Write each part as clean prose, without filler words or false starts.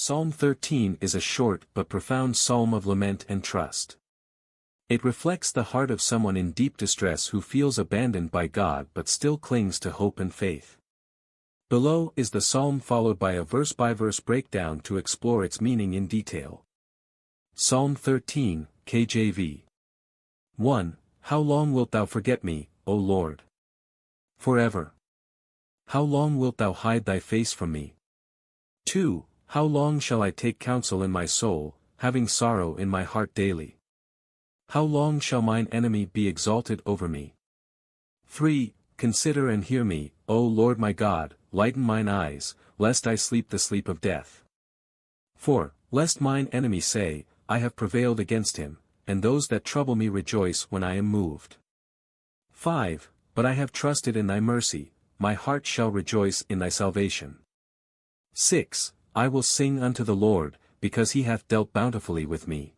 Psalm 13 is a short but profound psalm of lament and trust. It reflects the heart of someone in deep distress who feels abandoned by God but still clings to hope and faith. Below is the psalm followed by a verse-by-verse breakdown to explore its meaning in detail. Psalm 13, KJV. 1. How long wilt thou forget me, O Lord? Forever. How long wilt thou hide thy face from me? 2. How long shall I take counsel in my soul, having sorrow in my heart daily? How long shall mine enemy be exalted over me? 3. Consider and hear me, O Lord my God, lighten mine eyes, lest I sleep the sleep of death. 4. Lest mine enemy say, I have prevailed against him, and those that trouble me rejoice when I am moved. 5. But I have trusted in thy mercy, my heart shall rejoice in thy salvation. 6. I will sing unto the Lord, because he hath dealt bountifully with me.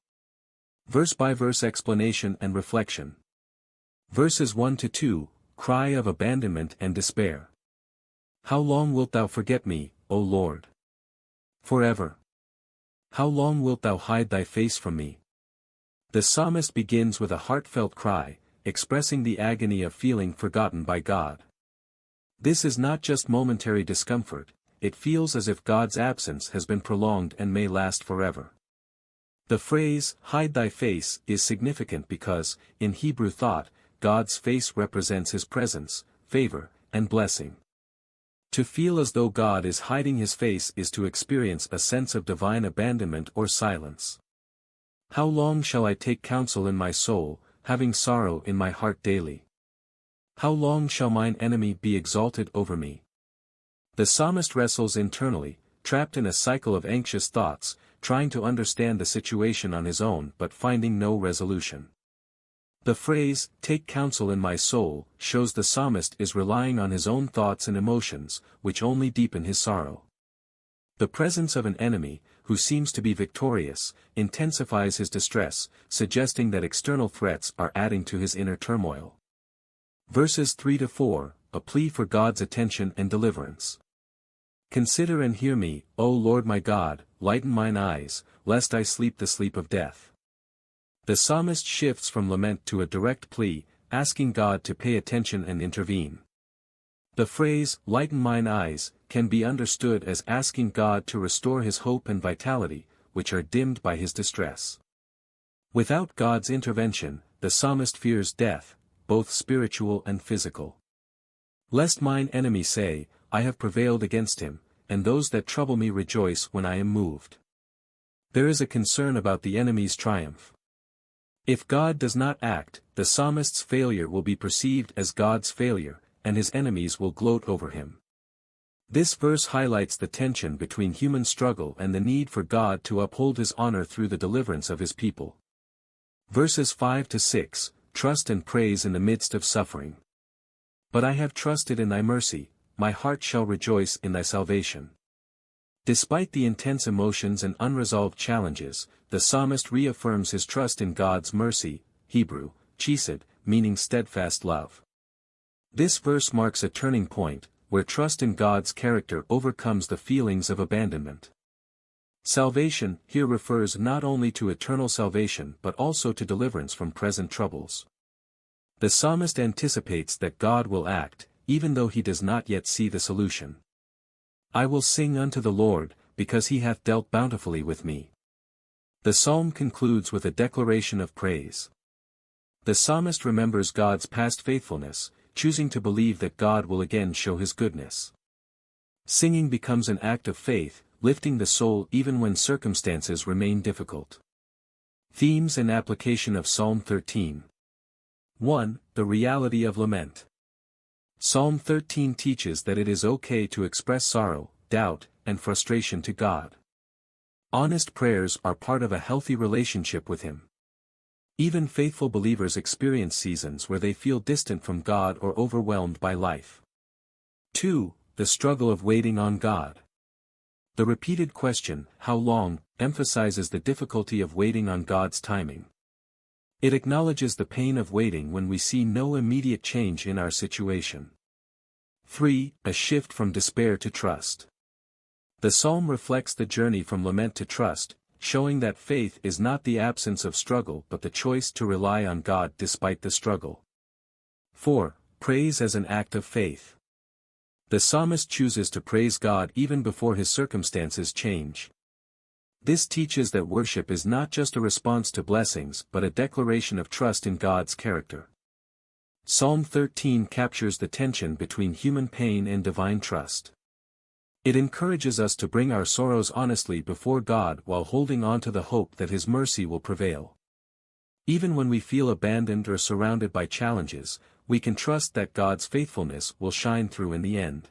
Verse-by-verse explanation and reflection. Verses 1-2, Cry of abandonment and despair. How long wilt thou forget me, O Lord? Forever. How long wilt thou hide thy face from me? The psalmist begins with a heartfelt cry, expressing the agony of feeling forgotten by God. This is not just momentary discomfort, it feels as if God's absence has been prolonged and may last forever. The phrase, hide thy face, is significant because, in Hebrew thought, God's face represents his presence, favor, and blessing. To feel as though God is hiding his face is to experience a sense of divine abandonment or silence. How long shall I take counsel in my soul, having sorrow in my heart daily? How long shall mine enemy be exalted over me? The psalmist wrestles internally, trapped in a cycle of anxious thoughts, trying to understand the situation on his own but finding no resolution. The phrase, take counsel in my soul, shows the psalmist is relying on his own thoughts and emotions, which only deepen his sorrow. The presence of an enemy, who seems to be victorious, intensifies his distress, suggesting that external threats are adding to his inner turmoil. Verses 3-4, a plea for God's attention and deliverance. Consider and hear me, O Lord my God, lighten mine eyes, lest I sleep the sleep of death. The psalmist shifts from lament to a direct plea, asking God to pay attention and intervene. The phrase, lighten mine eyes, can be understood as asking God to restore his hope and vitality, which are dimmed by his distress. Without God's intervention, the psalmist fears death, both spiritual and physical. Lest mine enemy say, I have prevailed against him, and those that trouble me rejoice when I am moved. There is a concern about the enemy's triumph. If God does not act, the psalmist's failure will be perceived as God's failure, and his enemies will gloat over him. This verse highlights the tension between human struggle and the need for God to uphold his honor through the deliverance of his people. Verses 5-6, Trust and praise in the midst of suffering. But I have trusted in thy mercy, my heart shall rejoice in thy salvation. Despite the intense emotions and unresolved challenges, the psalmist reaffirms his trust in God's mercy, Hebrew, chesed, meaning steadfast love. This verse marks a turning point, where trust in God's character overcomes the feelings of abandonment. Salvation here refers not only to eternal salvation but also to deliverance from present troubles. The psalmist anticipates that God will act, even though he does not yet see the solution. I will sing unto the Lord, because he hath dealt bountifully with me. The psalm concludes with a declaration of praise. The psalmist remembers God's past faithfulness, choosing to believe that God will again show his goodness. Singing becomes an act of faith, lifting the soul even when circumstances remain difficult. Themes and application of Psalm 13. 1. The reality of lament. Psalm 13 teaches that it is okay to express sorrow, doubt, and frustration to God. Honest prayers are part of a healthy relationship with him. Even faithful believers experience seasons where they feel distant from God or overwhelmed by life. 2. The struggle of waiting on God. The repeated question, how long, emphasizes the difficulty of waiting on God's timing. It acknowledges the pain of waiting when we see no immediate change in our situation. 3. A shift from despair to trust. The psalm reflects the journey from lament to trust, showing that faith is not the absence of struggle but the choice to rely on God despite the struggle. 4. Praise as an act of faith. The psalmist chooses to praise God even before his circumstances change. This teaches that worship is not just a response to blessings but a declaration of trust in God's character. Psalm 13 captures the tension between human pain and divine trust. It encourages us to bring our sorrows honestly before God while holding on to the hope that His mercy will prevail. Even when we feel abandoned or surrounded by challenges, we can trust that God's faithfulness will shine through in the end.